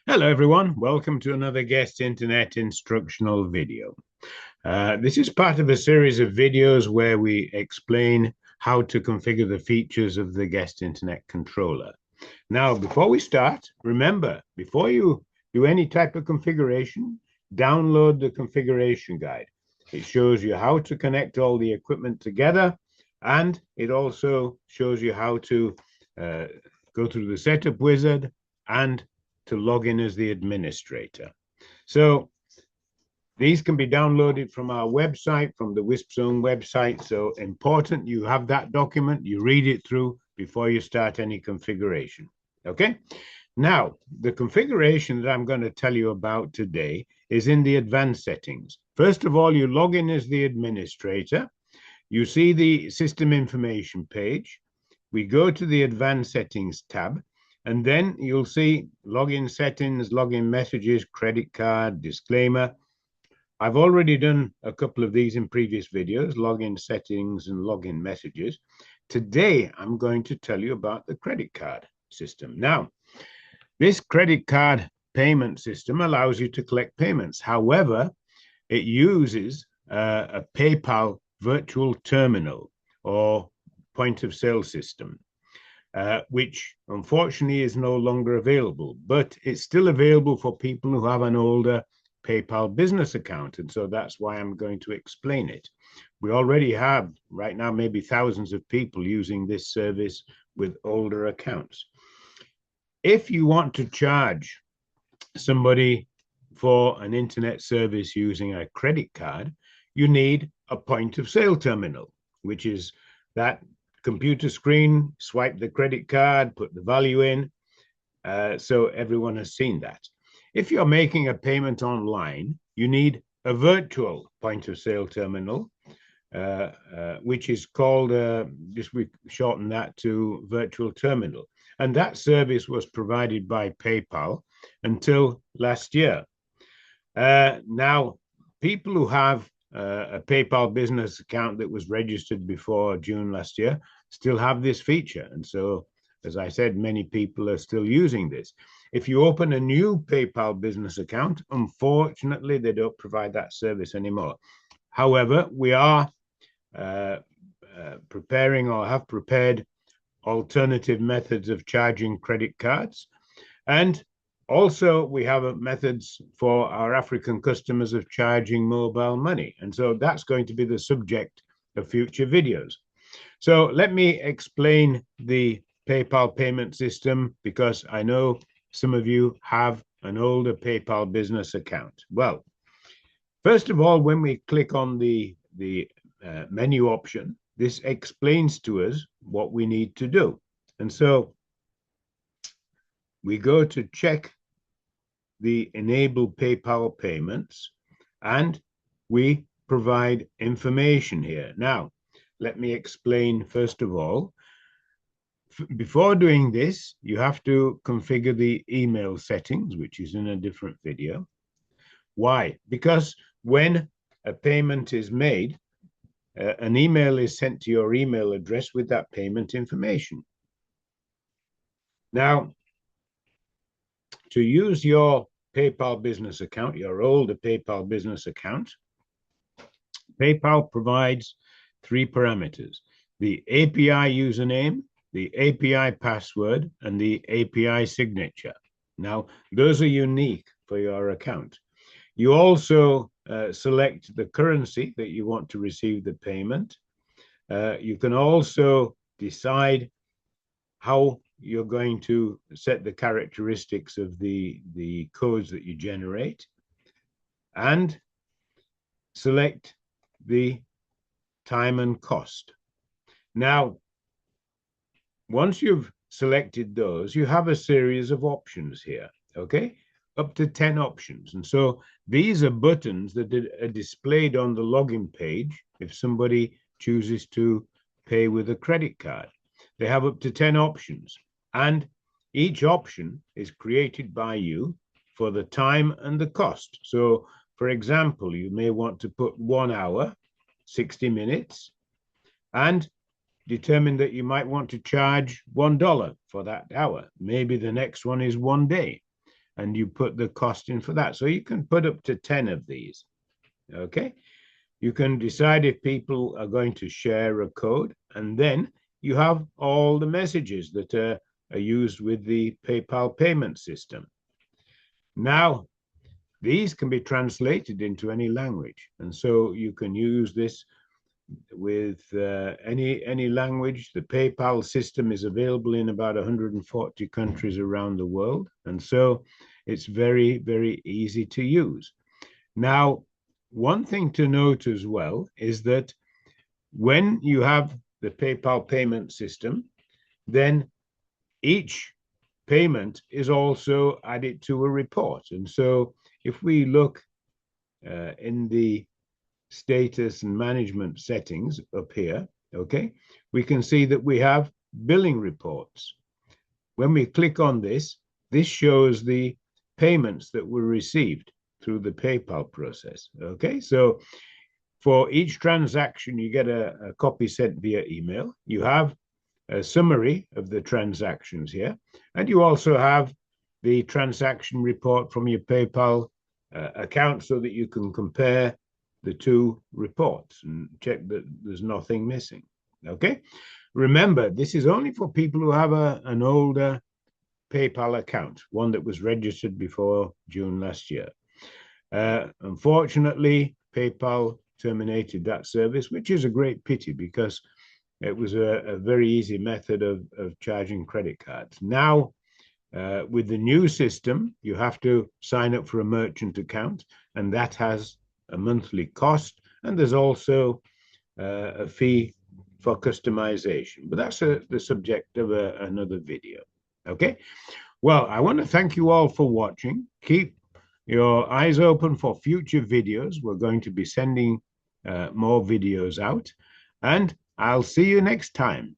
Hello everyone, welcome to another Guest Internet instructional video. This is part of a series of videos where we explain how to configure the features of the Guest Internet controller. Now, before we start, remember, before you do any type of configuration, download the configuration guide. It shows you how to connect all the equipment together, and it also shows you how to uh, go through the setup wizard and to log in as the administrator. So these can be downloaded from our website, from the WispZone website. So important you have that document, you read it through before you start any configuration. Okay. Now, the configuration that I'm going to tell you about today is in the advanced settings. First of all, you log in as the administrator. You see the system information page. We go to the advanced settings tab, and then you'll see login settings, login messages, credit card, disclaimer. I've already done a couple of these in previous videos, login settings and login messages. Today, I'm going to tell you about the credit card system. Now, this credit card payment system allows you to collect payments. However, it uses a PayPal virtual terminal or point of sale system, which unfortunately is no longer available, but it's still available for people who have an older PayPal business account. And so that's why I'm going to explain it. We already have right now maybe thousands of people using this service with older accounts. If you want to charge somebody for an internet service using a credit card, you need a point of sale terminal, which is that computer screen, swipe the credit card, put the value in. So everyone has seen that. If you're making a payment online, you need a virtual point of sale terminal, which is called, just we shorten that to virtual terminal. And that service was provided by PayPal until last year. Now, people who have a PayPal business account that was registered before June last year still have this feature. And so, as I said, many people are still using this. If you open a new PayPal business account, unfortunately, they don't provide that service anymore. However, we are preparing or have prepared alternative methods of charging credit cards. And also, we have methods for our African customers of charging mobile money. And so that's going to be the subject of future videos. So let me explain the PayPal payment system because I know some of you have an older PayPal business account. Well, first of all, when we click on the menu option, this explains to us what we need to do. And so we go to check the enable PayPal payments and we provide information here. Now, let me explain first of all. Before doing this, you have to configure the email settings, which is in a different video. Why? Because when a payment is made, an email is sent to your email address with that payment information. Now, to use your PayPal business account, your older PayPal business account, PayPal provides three parameters: the API username, the API password, and the API signature. Now, those are unique for your account. You also select the currency that you want to receive the payment. You can also decide how you're going to set the characteristics of the codes that you generate and select the time and cost. Now, once you've selected those, you have a series of options here, okay? Up to 10 options. And so these are buttons that are displayed on the login page if somebody chooses to pay with a credit card. They have up to 10 options, and each option is created by you for the time and the cost. So, for example, you may want to put 1 hour, 60 minutes, and determine that you might want to charge $1 for that hour. Maybe the next one is 1 day. and you put the cost in for that. So you can put up to 10 of these. Okay. You can decide if people are going to share a code, and then you have all the messages that are used with the PayPal payment system. Now, these can be translated into any language, and so you can use this with any language. The PayPal system is available in about 140 countries around the world, and so it's very, very easy to use. Now, one thing to note as well is that when you have the PayPal payment system, then each payment is also added to a report. And so if we look in the status and management settings up here, okay, we can see that we have billing reports. When we click on this, this shows the payments that were received through the PayPal process. Okay, so for each transaction, you get a copy sent via email. You have a summary of the transactions here, and you also have the transaction report from your PayPal account so that you can compare the two reports and check that there's nothing missing. Okay, remember, this is only for people who have an older PayPal account, one that was registered before June last year. Unfortunately, PayPal terminated that service, which is a great pity because it was a very easy method of charging credit cards. Now, with the new system, you have to sign up for a merchant account, and that has a monthly cost, and there's also a fee for customization, but that's the subject of another video. Okay, well, I want to thank you all for watching. Keep your eyes open for future videos. We're going to be sending more videos out, and I'll see you next time.